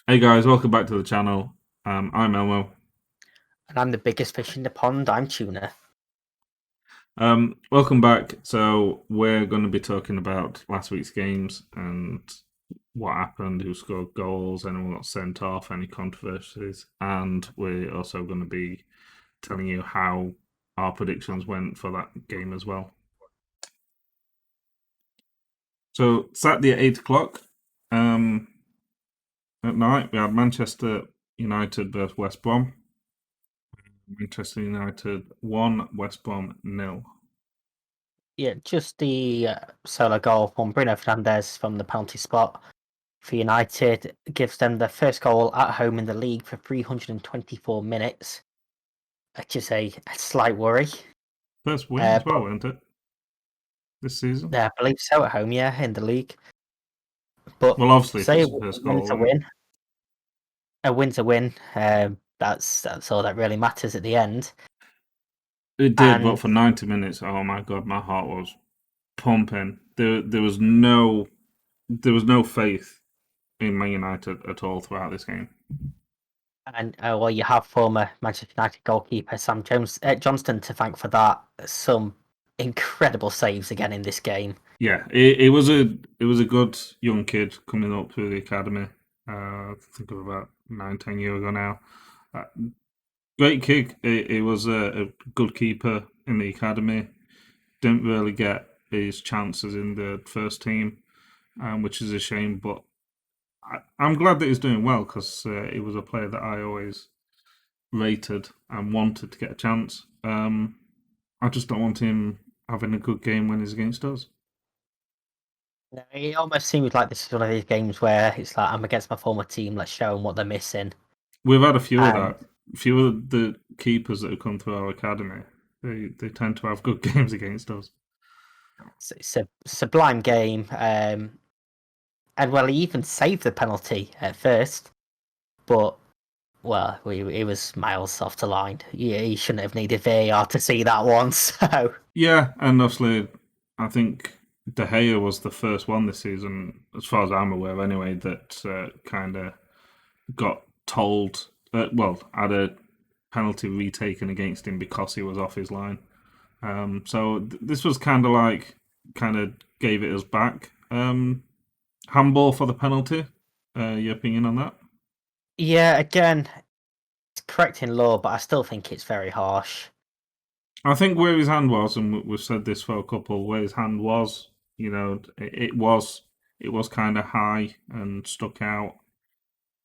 Hey guys, welcome back to the channel. I'm Elmo. And I'm the biggest fish in the pond. I'm Tuna. Welcome back. So we're going to be talking about last week's games and what happened, who scored goals, anyone got sent off, any controversies, and we're also going to be telling you how our predictions went for that game as well. So Saturday at 8 o'clock at night, we had Manchester United versus West Brom. Manchester United 1, West Brom nil. Yeah, just the solo goal from Bruno Fernandes from the penalty spot for United gives them their first goal at home in the league for 324 minutes, which is a slight worry. First win as well, But weren't it? This season. I believe so at home, yeah, in the league. But Well, obviously, if say it's a the first win's goal, a then win. A win's a win. That's all that really matters at the end. it did. But And for 90 minutes, oh my god, my heart was pumping. There was no faith in Man United at all throughout this game. well, you have former Manchester United goalkeeper Sam Johnston to thank for that. Some incredible saves again in this game. Yeah, it was a good young kid coming up through the academy. I think of about 9, 10 years ago now. Uh, Great kick. It was a good keeper in the academy. Didn't really get his chances in the first team, which is a shame. But I'm glad that he's doing well because he was a player that I always rated and wanted to get a chance. I just don't want him having a good game when he's against us. No, it almost seems like this is one of these games where it's like I'm against my former team. Let's show them what they're missing. We've had a few of And that. A few of the keepers that have come through our academy, they tend to have good games against us. it's a sublime game. And well, he even saved the penalty at first, but well, he was miles off the line. Yeah, he shouldn't have needed VAR to see that one. So Yeah, and obviously, I think De Gea was the first one this season, as far as I'm aware, anyway, that kind of got told, had a penalty retaken against him because he was off his line. So this was kind of gave it us back. Handball for the penalty. Your opinion on that? yeah, again, it's correct in law, but I still think it's very harsh. I think where his hand was, and we've said this for a couple, where his hand was, it was kind of high and stuck out.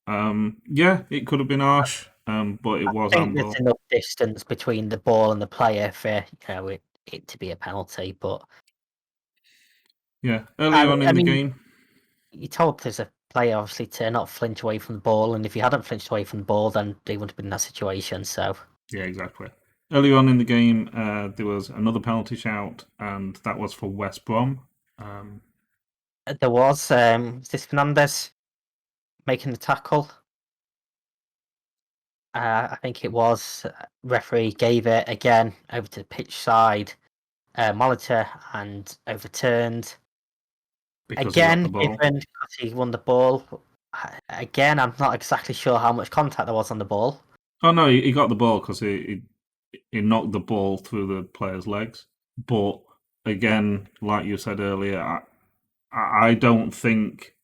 Yeah, it could have been harsh, but it I was think there's handball. enough distance between the ball and the player for it to be a penalty. But Yeah, earlier on I in the mean, game. you told as a player obviously to not flinch away from the ball, and if you hadn't flinched away from the ball, then they wouldn't have been in that situation. So Yeah, exactly. Earlier on in the game, there was another penalty shout, and that was for West Brom. Um, there was this Fernandez making the tackle. I think it was referee gave it again over to the pitch side monitor and overturned. because he got Again, the ball. given because he won the ball. Again, I'm not exactly sure how much contact there was on the ball. Oh no, he got the ball because he knocked the ball through the player's legs. But again, like you said earlier, I don't think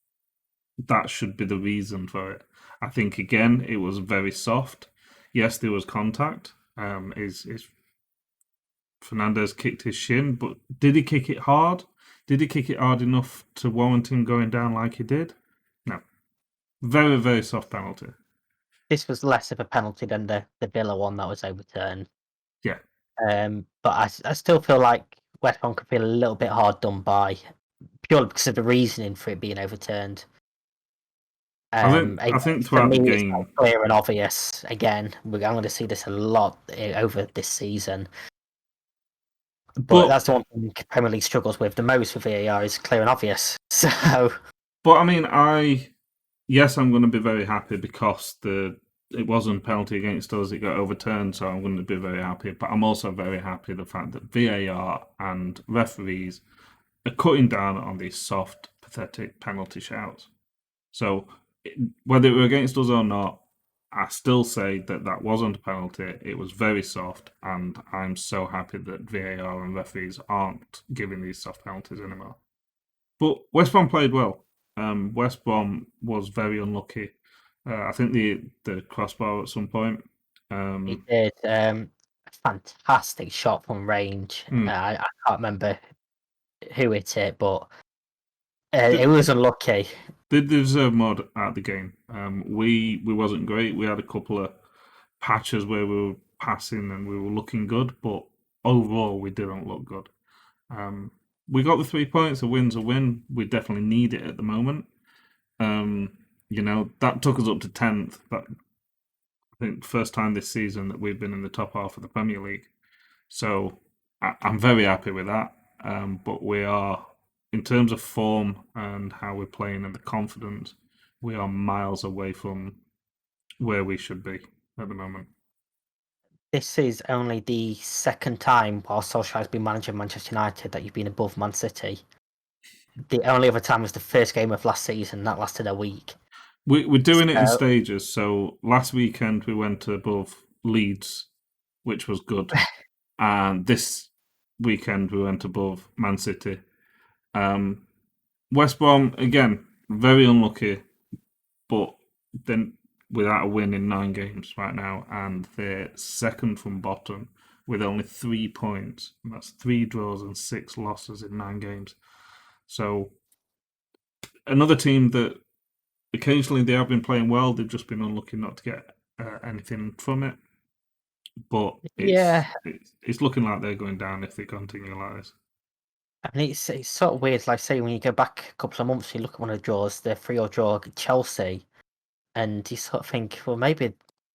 that should be the reason for it. I think again it was very soft. Yes, there was contact. Is Fernandez kicked his shin, but did he kick it hard? Did he kick it hard enough to warrant him going down like he did? No. Very, very soft penalty. This was less of a penalty than the Villa one that was overturned. Yeah. But I still feel like West Brom could feel a little bit hard done by purely because of the reasoning for it being overturned. I think For throughout the me, it's not game. clear and obvious. Again, I'm going to see this a lot over this season. But But that's the one thing Premier League struggles with the most with VAR is clear and obvious. So but I mean yes, I'm going to be very happy because the it wasn't penalty against us. It got overturned, so I'm going to be very happy. But I'm also very happy the fact that VAR and referees are cutting down on these soft, pathetic penalty shouts. So whether it were against us or not, I still say that that wasn't a penalty. It was very soft, and I'm so happy that VAR and referees aren't giving these soft penalties anymore. But West Brom played well. West Brom was very unlucky. I think the crossbar at some point. He Um, did a fantastic shot from range. hmm. I can't remember who hit it, but it Th- was unlucky. They deserve more out of the game. We wasn't great. We had a couple of patches where we were passing and we were looking good, but overall we didn't look good. Um, we got the 3 points. A win's a win. We definitely need it at the moment. Um, that took us up to 10th. But I think first time this season that we've been in the top half of the Premier League. So I'm very happy with that. But we are, in terms of form and how we're playing and the confidence, we are miles away from where we should be at the moment. This is only the second time while Solskjaer has been managing Manchester United that you've been above Man City. The only other time was the first game of last season. That lasted a week. We're doing it in So, stages. So last weekend we went above Leeds, which was good, and this weekend we went above Man City. Um, West Brom again, very unlucky, but then without a win in 9 games right now, and they're second from bottom with only 3 points. And that's 3 draws and 6 losses in 9 games. So another team that occasionally they have been playing well. They've just been unlucky not to get anything from it. But yeah, it's looking like they're going down if they continue like this. I mean, it's sort of weird. Like, say, when you go back a couple of months, you look at one of the draws, the 3-0 draw at Chelsea, and you sort of think, well, maybe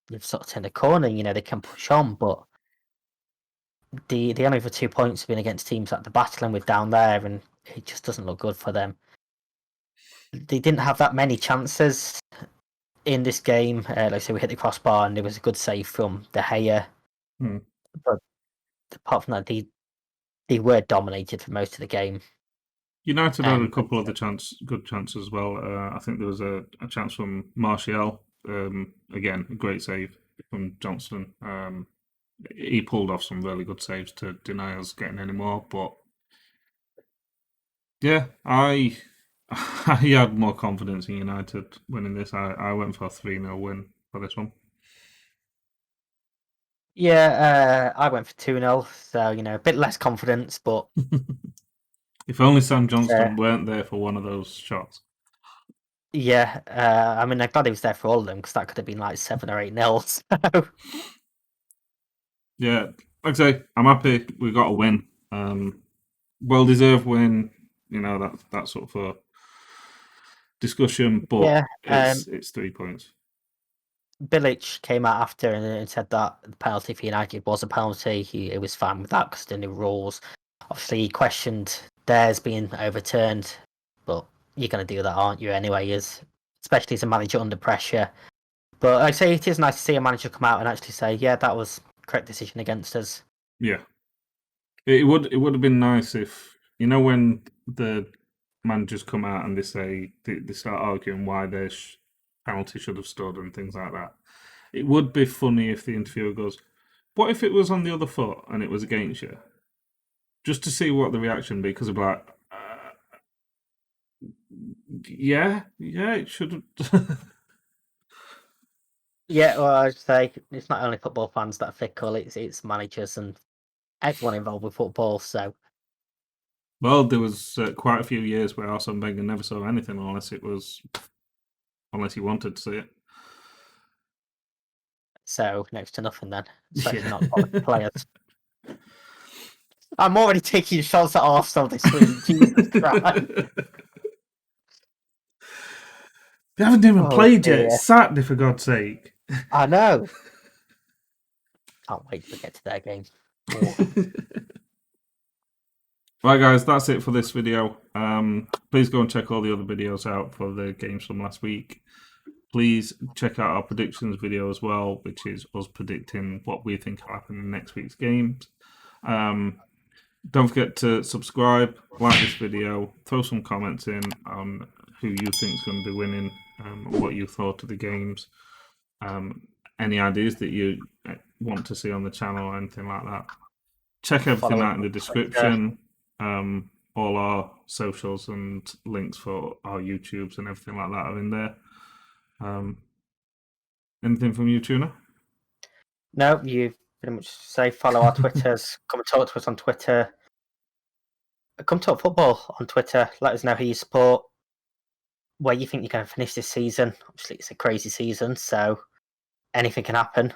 they've sort of turned a corner. They can push on, but the only other 2 points have been against teams that they're battling with down there, and it just doesn't look good for them. They didn't have that many chances in this game. Like I say, we hit the crossbar, and there was a good save from De Gea. Hmm. But apart from that, they were dominated for most of the game. United had a And couple of the good chances as well. I think there was a chance from Martial. Again, a great save from Johnston. He pulled off some really good saves to deny us getting any more. But yeah, I had more confidence in United winning this. I went for a 3-0 win for this one. yeah, I went for 2-0, so a bit less confidence, but If only Sam uh, Johnston weren't there for one of those shots. yeah, I mean, I'm glad he was there for all of them because that could have been like 7 or 8-0. So, Yeah, like I say, I'm happy we got a win. Well deserved win. That's sort of a discussion, but yeah, it's 3 points. Bilic came out after and said that the penalty for United was a penalty. He was fine with that because the new rules. Obviously, he questioned theirs being overturned, but you're going to do that, aren't you? Anyway, especially as a manager under pressure. But I say it is nice to see a manager come out and actually say, "Yeah, that was correct decision against us." Yeah, it would have been nice if when the managers come out and they start arguing why their penalty should have stood and things like that. It would be funny if the interviewer goes, "What if it was on the other foot and it was against you?" Just to see what the reaction would be, because I'd be like, yeah, yeah, it should have. Yeah, well, I'd say it's not only football fans that are fickle; it's managers and everyone involved with football. So, Well, there was quite a few years where Arsene Wenger never saw anything unless he wanted to see it. next to nothing then, especially Yeah. not quality players. I'm already taking shots at Arsenal this week. Jesus Christ! They haven't even Oh played yet. It's dear, Saturday, for God's sake. I know. Can't wait to get to their game. Oh. Right, guys, that's it for this video. Please go and check all the other videos out for the games from last week. Please check out our predictions video as well, which is us predicting what we think will happen in next week's games. Don't forget to subscribe, like this video, throw some comments in on who you think is going to be winning what you thought of the games, um, any ideas that you want to see on the channel or anything like that. Check everything Follow us out in on the Twitter. description. All our socials and links for our YouTubes and everything like that are in there. Um, anything from you, Tuna? No, you pretty much say follow our Twitters. Come and talk to us on Twitter. Come talk football on Twitter. Let us know who you support, where you think you're going to finish this season. Obviously, it's a crazy season, so anything can happen.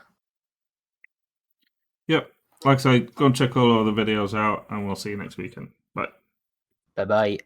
Yep. Like I say, go and check all our other videos out, and we'll see you next weekend. Bye. Bye bye.